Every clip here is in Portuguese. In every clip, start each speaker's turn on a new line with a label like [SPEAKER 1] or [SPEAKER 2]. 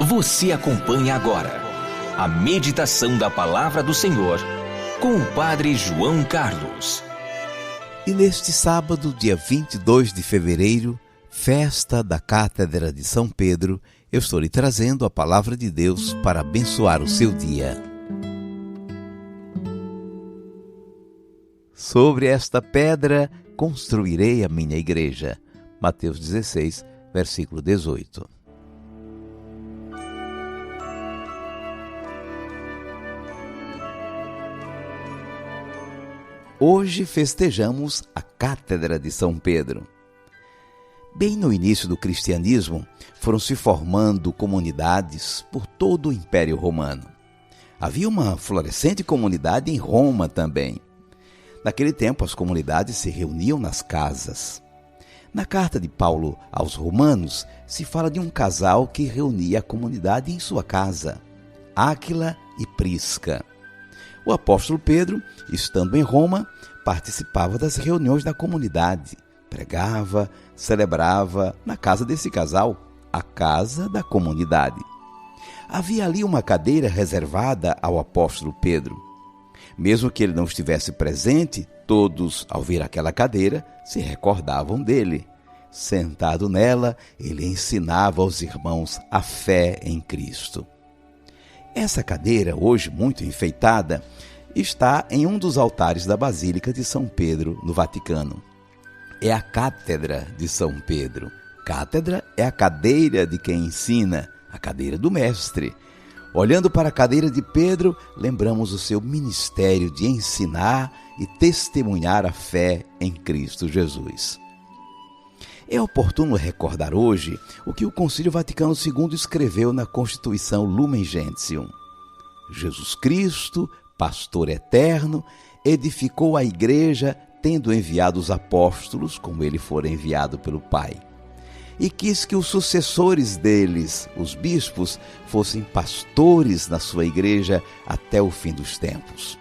[SPEAKER 1] Você acompanha agora a meditação da Palavra do Senhor com o Padre João Carlos.
[SPEAKER 2] E neste sábado, dia 22 de fevereiro, festa da Cátedra de São Pedro, eu estou lhe trazendo a Palavra de Deus para abençoar o seu dia. Sobre esta pedra construirei a minha igreja. Mateus 16, versículo 18. Hoje festejamos a Cátedra de São Pedro. Bem no início do cristianismo, foram se formando comunidades por todo o Império Romano. Havia uma florescente comunidade em Roma também. Naquele tempo, as comunidades se reuniam nas casas. Na carta de Paulo aos Romanos, se fala de um casal que reunia a comunidade em sua casa, Áquila e Prisca. O apóstolo Pedro, estando em Roma, participava das reuniões da comunidade, pregava, celebrava na casa desse casal, a casa da comunidade. Havia ali uma cadeira reservada ao apóstolo Pedro. Mesmo que ele não estivesse presente, todos, ao ver aquela cadeira, se recordavam dele. Sentado nela, ele ensinava aos irmãos a fé em Cristo. Essa cadeira, hoje muito enfeitada, está em um dos altares da Basílica de São Pedro, no Vaticano. É a Cátedra de São Pedro. Cátedra é a cadeira de quem ensina, a cadeira do mestre. Olhando para a cadeira de Pedro, lembramos o seu ministério de ensinar e testemunhar a fé em Cristo Jesus. É oportuno recordar hoje o que o Concílio Vaticano II escreveu na Constituição Lumen Gentium. Jesus Cristo, pastor eterno, edificou a igreja tendo enviado os apóstolos, como ele fora enviado pelo Pai, e quis que os sucessores deles, os bispos, fossem pastores na sua igreja até o fim dos tempos.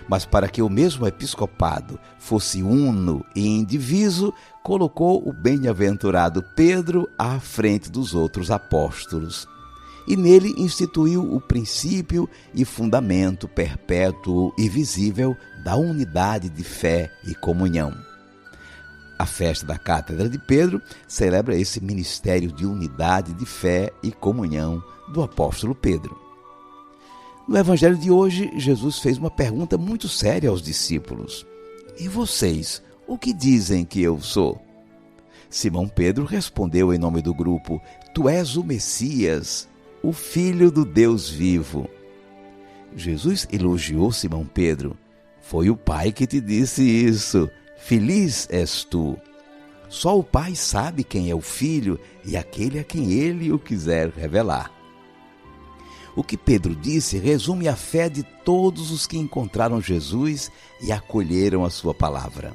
[SPEAKER 2] Mas para que o mesmo episcopado fosse uno e indiviso, colocou o bem-aventurado Pedro à frente dos outros apóstolos. E nele instituiu o princípio e fundamento perpétuo e visível da unidade de fé e comunhão. A festa da Cátedra de Pedro celebra esse ministério de unidade de fé e comunhão do apóstolo Pedro. No Evangelho de hoje, Jesus fez uma pergunta muito séria aos discípulos. E vocês, o que dizem que eu sou? Simão Pedro respondeu em nome do grupo: Tu és o Messias, o Filho do Deus vivo. Jesus elogiou Simão Pedro. Foi o Pai que te disse isso. Feliz és tu. Só o Pai sabe quem é o Filho e aquele a quem ele o quiser revelar. O que Pedro disse resume a fé de todos os que encontraram Jesus e acolheram a sua palavra.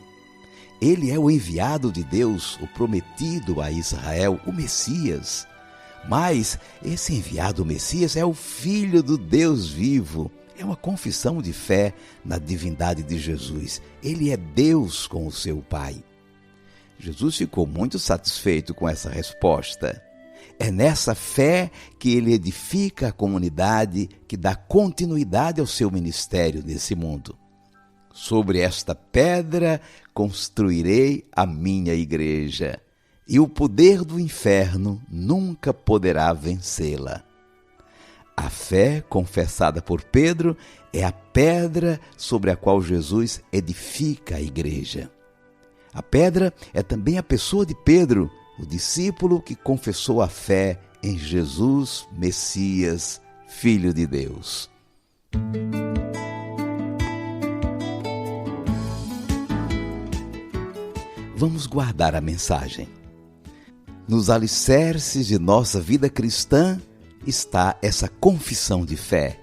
[SPEAKER 2] Ele é o enviado de Deus, o prometido a Israel, o Messias. Mas esse enviado Messias é o Filho do Deus vivo. É uma confissão de fé na divindade de Jesus. Ele é Deus com o seu Pai. Jesus ficou muito satisfeito com essa resposta. É nessa fé que ele edifica a comunidade que dá continuidade ao seu ministério nesse mundo. Sobre esta pedra construirei a minha igreja, e o poder do inferno nunca poderá vencê-la. A fé confessada por Pedro é a pedra sobre a qual Jesus edifica a igreja. A pedra é também a pessoa de Pedro, o discípulo que confessou a fé em Jesus, Messias, Filho de Deus. Vamos guardar a mensagem. Nos alicerces de nossa vida cristã está essa confissão de fé.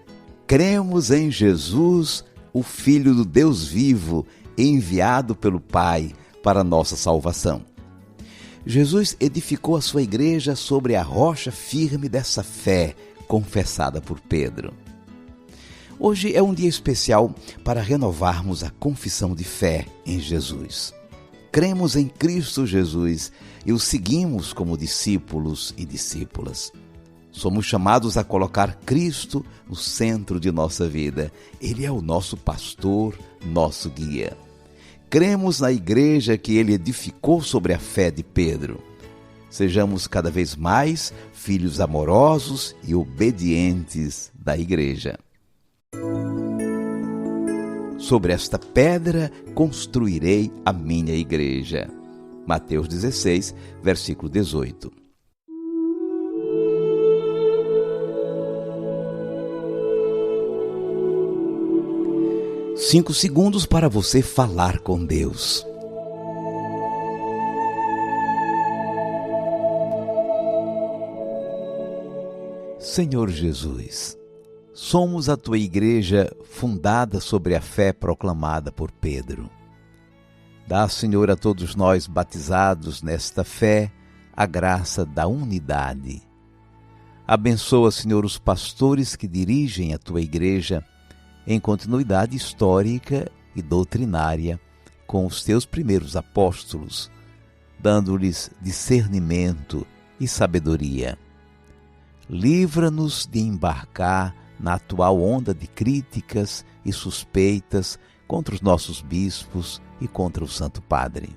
[SPEAKER 2] Cremos em Jesus, o Filho do Deus vivo, enviado pelo Pai para nossa salvação. Jesus edificou a sua igreja sobre a rocha firme dessa fé confessada por Pedro. Hoje é um dia especial para renovarmos a confissão de fé em Jesus. Cremos em Cristo Jesus e o seguimos como discípulos e discípulas. Somos chamados a colocar Cristo no centro de nossa vida. Ele é o nosso pastor, nosso guia. Cremos na igreja que ele edificou sobre a fé de Pedro. Sejamos cada vez mais filhos amorosos e obedientes da igreja. Sobre esta pedra construirei a minha igreja. Mateus 16, versículo 18. Cinco segundos para você falar com Deus. Senhor Jesus, somos a tua igreja fundada sobre a fé proclamada por Pedro. Dá, Senhor, a todos nós batizados nesta fé a graça da unidade. Abençoa, Senhor, os pastores que dirigem a tua igreja em continuidade histórica e doutrinária com os teus primeiros apóstolos, dando-lhes discernimento e sabedoria. Livra-nos de embarcar na atual onda de críticas e suspeitas contra os nossos bispos e contra o Santo Padre.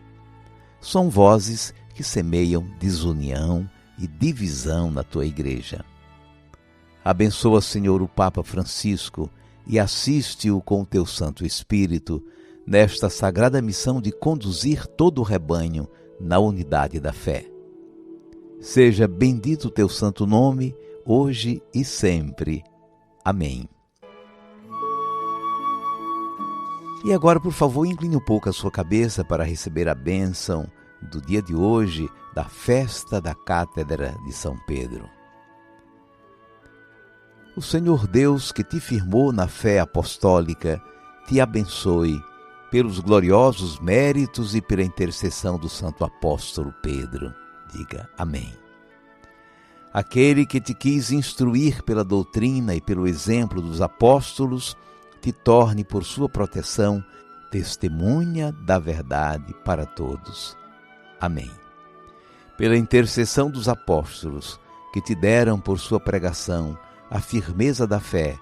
[SPEAKER 2] São vozes que semeiam desunião e divisão na tua igreja. Abençoa, Senhor, o Papa Francisco e assiste-o com o teu Santo Espírito nesta sagrada missão de conduzir todo o rebanho na unidade da fé. Seja bendito o teu santo nome, hoje e sempre. Amém. E agora, por favor, incline um pouco a sua cabeça para receber a bênção do dia de hoje, da festa da Cátedra de São Pedro. O Senhor Deus, que te firmou na fé apostólica, te abençoe pelos gloriosos méritos e pela intercessão do Santo Apóstolo Pedro. Diga amém. Aquele que te quis instruir pela doutrina e pelo exemplo dos apóstolos, te torne por sua proteção testemunha da verdade para todos. Amém. Pela intercessão dos apóstolos, que te deram por sua pregação a firmeza da fé,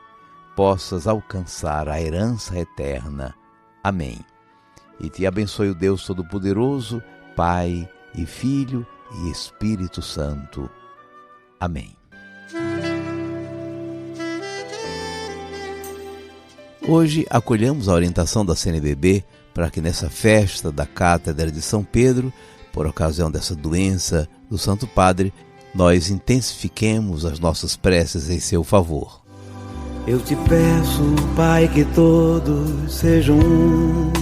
[SPEAKER 2] possas alcançar a herança eterna. Amém. E te abençoe o Deus Todo-Poderoso, Pai e Filho e Espírito Santo. Amém. Hoje acolhemos a orientação da CNBB para que nessa festa da Cátedra de São Pedro, por ocasião dessa doença do Santo Padre, nós intensifiquemos as nossas preces em seu favor.
[SPEAKER 3] Eu te peço, Pai, que todos sejam um,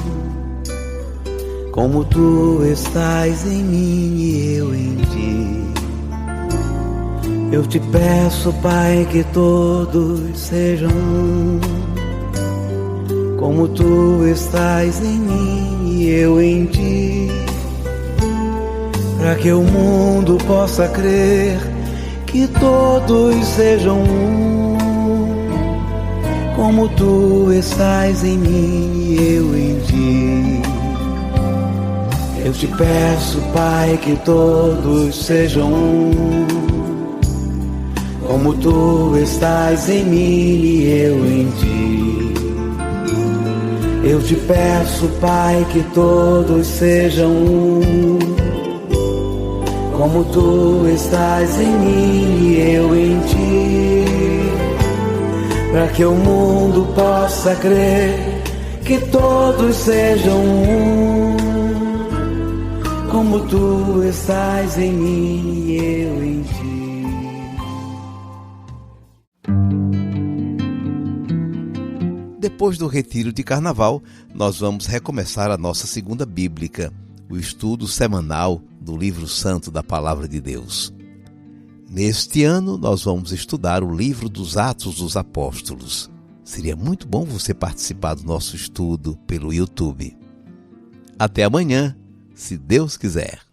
[SPEAKER 3] como tu estás em mim e eu em ti. Eu te peço, Pai, que todos sejam um, como tu estás em mim e eu em ti. Para que o mundo possa crer que todos sejam um, como tu estás em mim e eu em ti. Eu te peço, Pai, que todos sejam um, como tu estás em mim e eu em ti. Eu te peço, Pai, que todos sejam um, como tu estás em mim e eu em ti, para que o mundo possa crer que todos sejam um, como tu estás em mim e eu em ti.
[SPEAKER 2] Depois do retiro de carnaval, nós vamos recomeçar a nossa segunda bíblica, o estudo semanal do livro santo da Palavra de Deus. Neste ano, nós vamos estudar o livro dos Atos dos Apóstolos. Seria muito bom você participar do nosso estudo pelo YouTube. Até amanhã, se Deus quiser.